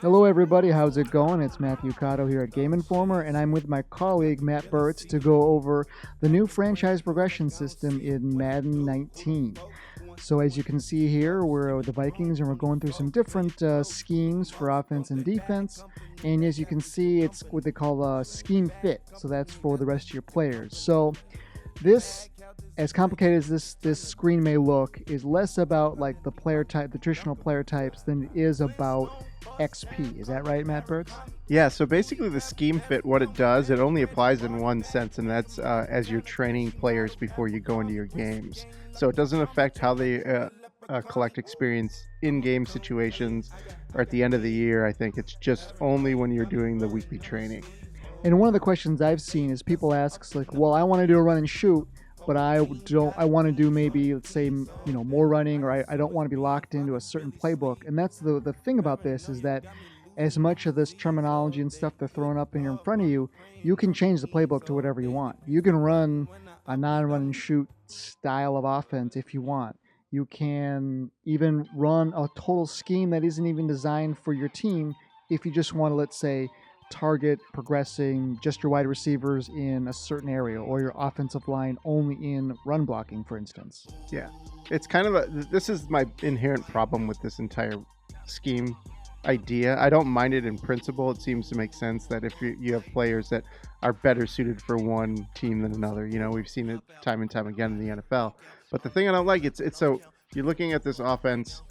Hello, everybody. How's it going? It's Matthew Kato here at Game Informer, and I'm with my colleague Matt Bertz to go over the new franchise progression system in Madden 19. So, as you can see here, we're with the Vikings and we're going through some different schemes for offense and defense. And as you can see, it's what they call a scheme fit. So, that's for the rest of your players. So, this, as complicated as this screen may look, is less about like the player type, the traditional player types, than it is about XP. Is that right, Matt Bertz? Yeah, so basically the scheme fit, what it does, it only applies in one sense, and that's as you're training players before you go into your games. So it doesn't affect how they collect experience in-game situations or at the end of the year. I think it's just only when you're doing the weekly training. And one of the questions I've seen is people ask, like, well, I want to do a run and shoot, but I want to do maybe, let's say, more running, or I don't want to be locked into a certain playbook. And that's the thing about this is that as much of this terminology and stuff they're throwing up in front of you, you can change the playbook to whatever you want. You can run a non-run and shoot style of offense if you want. You can even run a total scheme that isn't even designed for your team if you just want to, let's say, target progressing just your wide receivers in a certain area, or your offensive line only in run blocking, for instance. Yeah, it's kind of this is my inherent problem with this entire scheme idea. I don't mind it in principle. It seems to make sense that if you have players that are better suited for one team than another, we've seen it time and time again in the NFL. But the thing I don't like, it's so you're looking at this offense,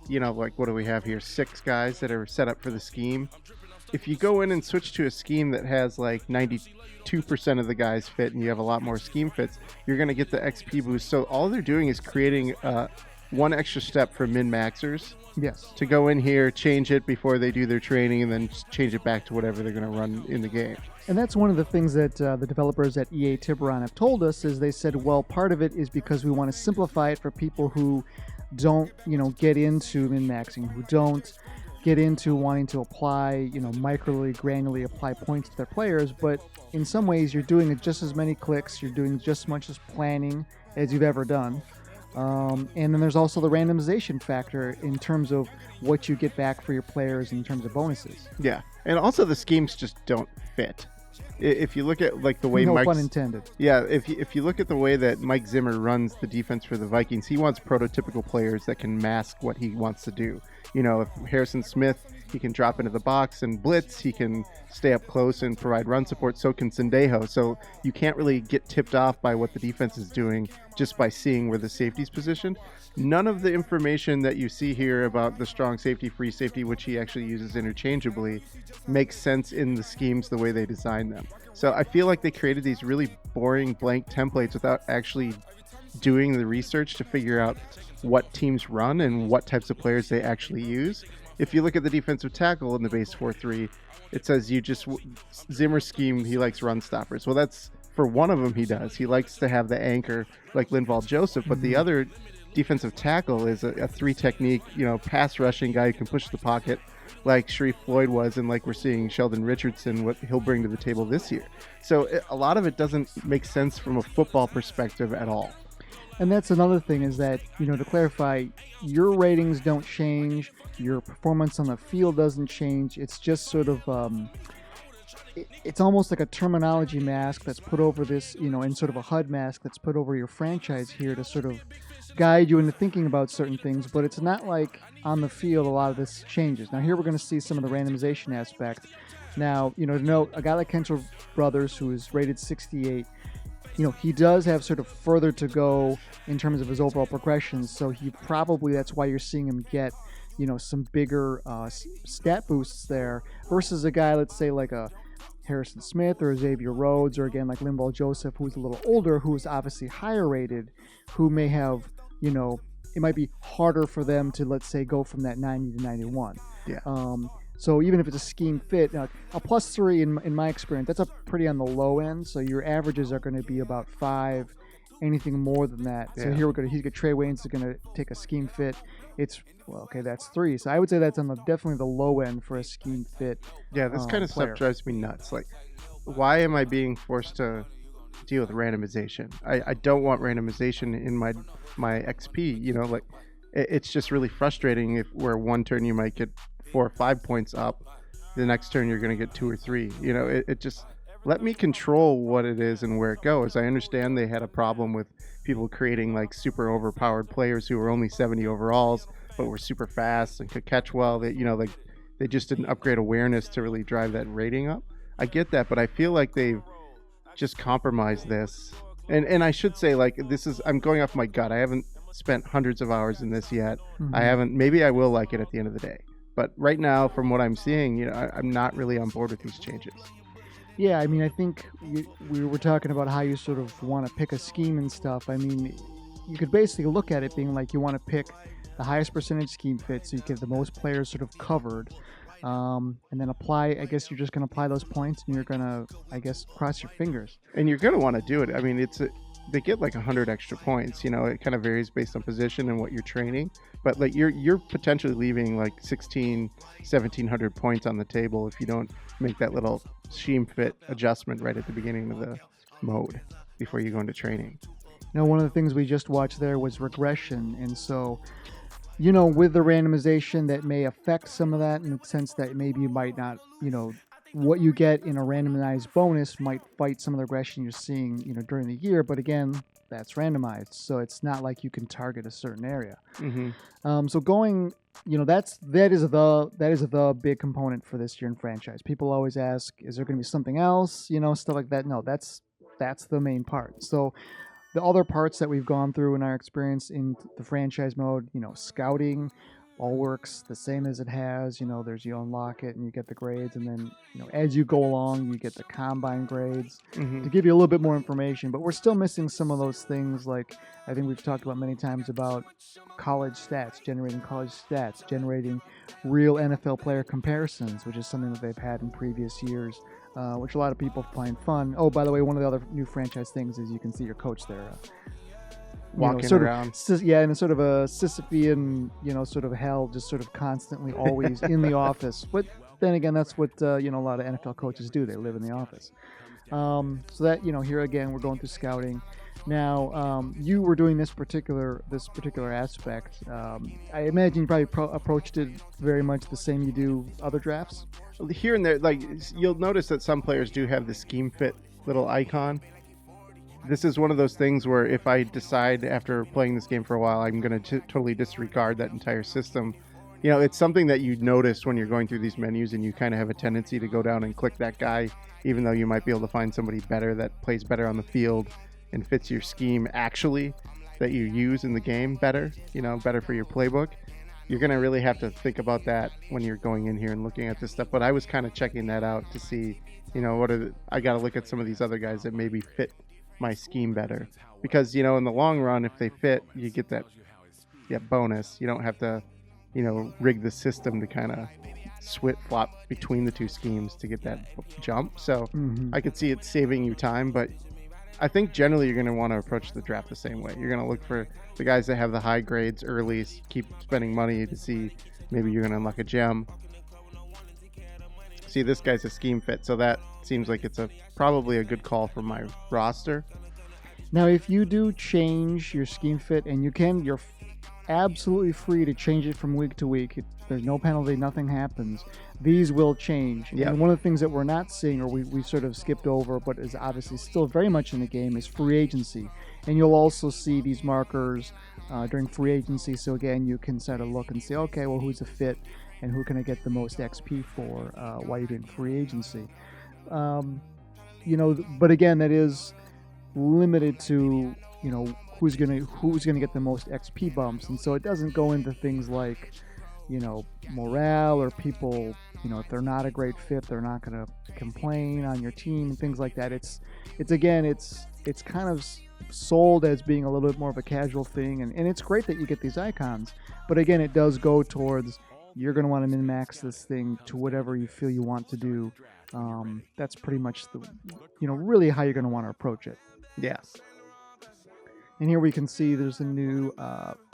like what do we have here? 6 guys that are set up for the scheme. If you go in and switch to a scheme that has like 92% of the guys fit and you have a lot more scheme fits, you're going to get the XP boost. So all they're doing is creating one extra step for min-maxers. Yes. To go in here, change it before they do their training, and then change it back to whatever they're going to run in the game. And that's one of the things that the developers at EA Tiburon have told us is they said, well, part of it is because we want to simplify it for people who don't, get into min-maxing, who don't get into wanting to apply, microly, granularly apply points to their players. But in some ways, you're doing just as many clicks, you're doing just as much as planning as you've ever done. And then there's also the randomization factor in terms of what you get back for your players in terms of bonuses. Yeah, and also the schemes just don't fit. If you look at like the way no pun intended. Yeah, if you look at the way that Mike Zimmer runs the defense for the Vikings, he wants prototypical players that can mask what he wants to do. If Harrison Smith, he can drop into the box and blitz, he can stay up close and provide run support, so can Sendejo. So you can't really get tipped off by what the defense is doing just by seeing where the safety's positioned. None of the information that you see here about the strong safety, free safety, which he actually uses interchangeably, makes sense in the schemes the way they design them. So I feel like they created these really boring blank templates without actually doing the research to figure out what teams run and what types of players they actually use. If you look at the defensive tackle in the base 4-3, it says Zimmer scheme, he likes run stoppers. Well, that's for one of them he does. He likes to have the anchor like Linval Joseph, but the other defensive tackle is a 3 technique, pass rushing guy who can push the pocket like Sharif Floyd was, and like we're seeing Sheldon Richardson, what he'll bring to the table this year. So a lot of it doesn't make sense from a football perspective at all. And that's another thing is that, to clarify, your ratings don't change, your performance on the field doesn't change. It's just sort of, it's almost like a terminology mask that's put over this, and sort of a HUD mask that's put over your franchise here to sort of guide you into thinking about certain things. But it's not like on the field a lot of this changes. Now here we're going to see some of the randomization aspect. Now, to note, a guy like Kentrell Brothers, who is rated 68, he does have sort of further to go in terms of his overall progressions. So that's why you're seeing him get, some bigger stat boosts there versus a guy, let's say like a Harrison Smith or Xavier Rhodes, or again like Linval Joseph, who's a little older, who is obviously higher rated, who may have, it might be harder for them to, let's say, go from that 90 to 91. Yeah. So even if it's a scheme fit, a +3 in my experience, that's a pretty on the low end. So your averages are going to be about 5. Anything more than that. So here he's got Trey Waynes is going to take a scheme fit. That's 3. So I would say that's on definitely the low end for a scheme fit. Yeah, this kind of player. stuff drives me nuts. Like, why am I being forced to deal with randomization? I don't want randomization in my XP. It's just really frustrating where one turn you might get 4 or 5 points up, the next turn you're going to get 2 or 3. It just let me control what it is and where it goes. I understand they had a problem with people creating like super overpowered players who were only 70 overalls but were super fast and could catch well. They just didn't upgrade awareness to really drive that rating up. I get that, but I feel like they've just compromised this. And I should say, like, I'm going off my gut. I haven't spent hundreds of hours in this yet. Maybe I will like it at the end of the day. But right now, from what I'm seeing, I'm not really on board with these changes. Yeah, I mean, I think we were talking about how you sort of want to pick a scheme and stuff. I mean, you could basically look at it being like you want to pick the highest percentage scheme fit so you get the most players sort of covered. And then I guess you're just going to apply those points and you're going to, I guess, cross your fingers. And you're going to want to do it. I mean, they get like 100 extra points. It kind of varies based on position and what you're training. But like you're potentially leaving like 1,700 points on the table if you don't make that little scheme fit adjustment right at the beginning of the mode before you go into training. One of the things we just watched there was regression. And so, with the randomization, that may affect some of that in the sense that maybe you might not, what you get in a randomized bonus might fight some of the regression you're seeing, during the year. But again, that's randomized, so it's not like you can target a certain area. So going, that is the big component for this year in franchise. People always ask, is there going to be something else? Stuff like that. No, that's the main part. So the other parts that we've gone through in our experience in the franchise mode, scouting, all works the same as it has. You unlock it and you get the grades, and then as you go along you get the combine grades to give you a little bit more information. But we're still missing some of those things, like I think we've talked about many times about college stats, generating real NFL player comparisons, which is something that they've had in previous years, which a lot of people find fun. Oh, by the way, one of the other new franchise things is you can see your coach there walking around. In a sort of a Sisyphean, sort of hell, just sort of constantly always in the office. But then again, that's what, a lot of NFL coaches do. They live in the office. So that, here again, we're going through scouting. Now, you were doing this particular aspect. I imagine you probably approached it very much the same you do other drafts. Here and there, like you'll notice that some players do have the scheme fit little icon. This is one of those things where if I decide after playing this game for a while, I'm going to totally disregard that entire system. It's something that you notice when you're going through these menus, and you kind of have a tendency to go down and click that guy, even though you might be able to find somebody better that plays better on the field and fits your scheme actually that you use in the game better, better for your playbook. You're going to really have to think about that when you're going in here and looking at this stuff. But I was kind of checking that out to see, I got to look at some of these other guys that maybe fit my scheme better, because in the long run, if they fit, you get that bonus. You don't have to rig the system to kind of flop between the two schemes to get that jump. So I could see it saving you time, but I think generally you're going to want to approach the draft the same way. You're going to look for the guys that have the high grades early, keep spending money to see maybe you're going to unlock a gem. See, this guy's a scheme fit, so that seems like it's probably a good call for my roster. Now, if you do change your scheme fit, and you're absolutely free to change it from week to week. There's no penalty, nothing happens. These will change. Yep. And one of the things that we're not seeing, or we sort of skipped over, but is obviously still very much in the game, is free agency. And you'll also see these markers during free agency. So again, you can sort of look and see, okay, well, who's a fit and who can I get the most XP for while you're doing free agency. But again, that is limited to, who's gonna get the most XP bumps, and so it doesn't go into things like, morale, or people, if they're not a great fit, they're not gonna complain on your team and things like that. It's kind of sold as being a little bit more of a casual thing, and it's great that you get these icons, but again, it does go towards, you're going to want to min-max this thing to whatever you feel you want to do. That's pretty much really how you're going to want to approach it. Yes. And here we can see there's a new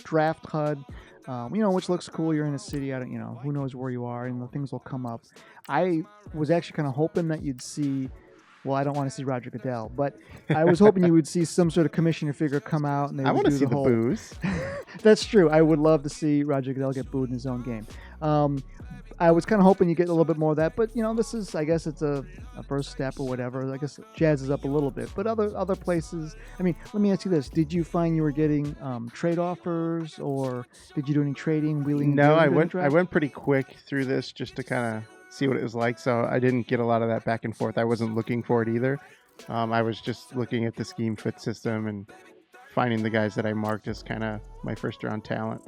draft HUD, which looks cool. You're in a city, who knows where you are, and the things will come up. I was actually kind of hoping that you'd see, well, I don't want to see Roger Goodell, but I was hoping you would see some sort of commissioner figure come out. And I want to see the boos. That's true. I would love to see Roger Goodell get booed in his own game. I was kind of hoping you get a little bit more of that, but this is, I guess it's a first step or whatever. I guess it jazzes up a little bit, but other places. I mean, let me ask you this: did you find you were getting trade offers, or did you do any trading, wheeling? No, and dealing I went pretty quick through this just to kind of see what it was like. So I didn't get a lot of that back and forth. I wasn't looking for it either. I was just looking at the scheme fit system and finding the guys that I marked as kind of my first round talent.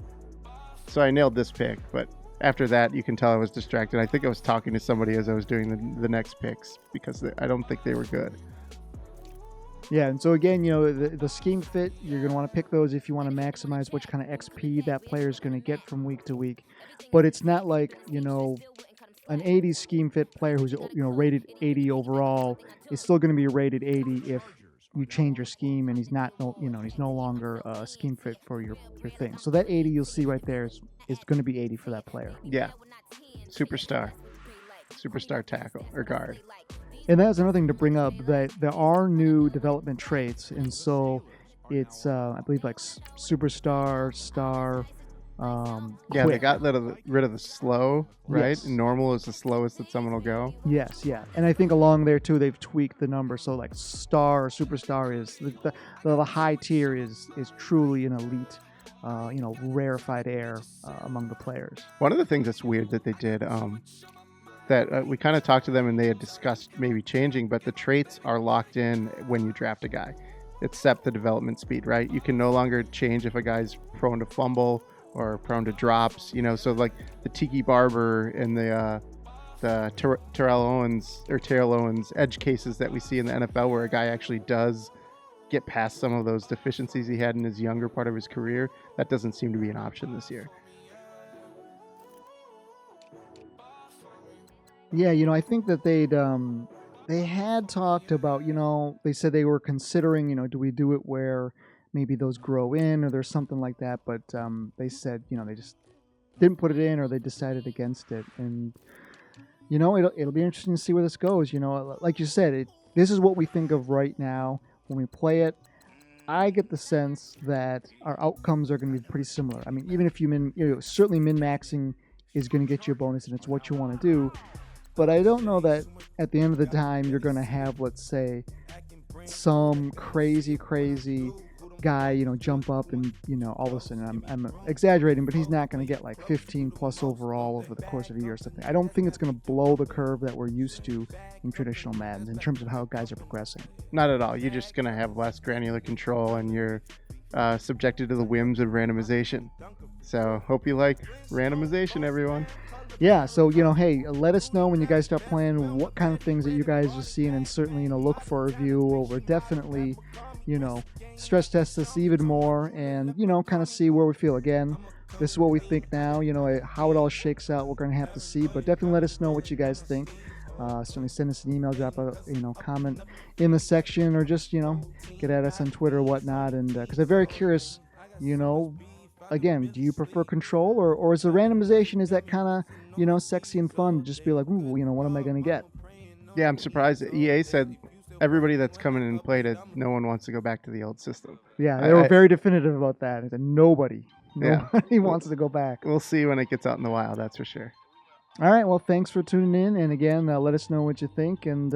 So I nailed this pick, but after that, you can tell I was distracted. I think I was talking to somebody as I was doing the next picks because I don't think they were good. Yeah, and so again, the scheme fit, you're going to want to pick those if you want to maximize which kind of XP that player is going to get from week to week. But it's not like, an 80 scheme fit player who's rated 80 overall is still going to be rated 80 if you change your scheme and he's no longer a scheme fit for your thing. So that 80 you'll see right there is going to be 80 for that player. Yeah, superstar tackle or guard. And that's another thing to bring up, that there are new development traits, and so it's I believe like superstar, star. Yeah, they got rid of the slow, right? Yes. And normal is the slowest that someone will go. Yes, yeah. And I think along there too, they've tweaked the number. So like star or superstar is the high tier is truly an elite, rarefied air among the players. One of the things that's weird that they did, that we kind of talked to them and they had discussed maybe changing, but the traits are locked in when you draft a guy, except the development speed, right? You can no longer change if a guy's prone to fumble or prone to drops, so like the Tiki Barber and the Terrell Owens edge cases that we see in the NFL where a guy actually does get past some of those deficiencies he had in his younger part of his career, that doesn't seem to be an option this year. Yeah, I think that they had talked about, they said they were considering, do we do it where maybe those grow in or there's something like that, but they said, they just didn't put it in or they decided against it. And, it'll be interesting to see where this goes. Like you said, this is what we think of right now. When we play it, I get the sense that our outcomes are going to be pretty similar. I mean, even if certainly min-maxing is going to get you a bonus and it's what you want to do. But I don't know that at the end of the time you're going to have, let's say, some crazy guy, jump up and, all of a sudden, I'm exaggerating, but he's not going to get like 15 plus overall over the course of a year or something. I don't think it's going to blow the curve that we're used to in traditional Maddens in terms of how guys are progressing. Not at all. You're just going to have less granular control and you're subjected to the whims of randomization. So hope you like randomization, everyone. Yeah, so, hey, let us know when you guys start playing what kind of things that you guys are seeing, and certainly, look for a review, or we're definitely, stress test this even more and, kind of see where we feel. Again, this is what we think now, how it all shakes out, we're going to have to see, but definitely let us know what you guys think. Certainly send us an email, drop a, comment in the section, or just, get at us on Twitter or whatnot, and because I'm very curious, again, do you prefer control or is the randomization, is that kind of, sexy and fun to just be like, ooh, what am I going to get? Yeah, I'm surprised that EA said everybody that's coming in and played it, no one wants to go back to the old system. Yeah, they were very definitive about that. They said nobody wants to go back. We'll see when it gets out in the wild, that's for sure. All right, well, thanks for tuning in. And again, let us know what you think and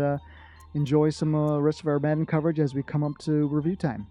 enjoy some rest of our Madden coverage as we come up to review time.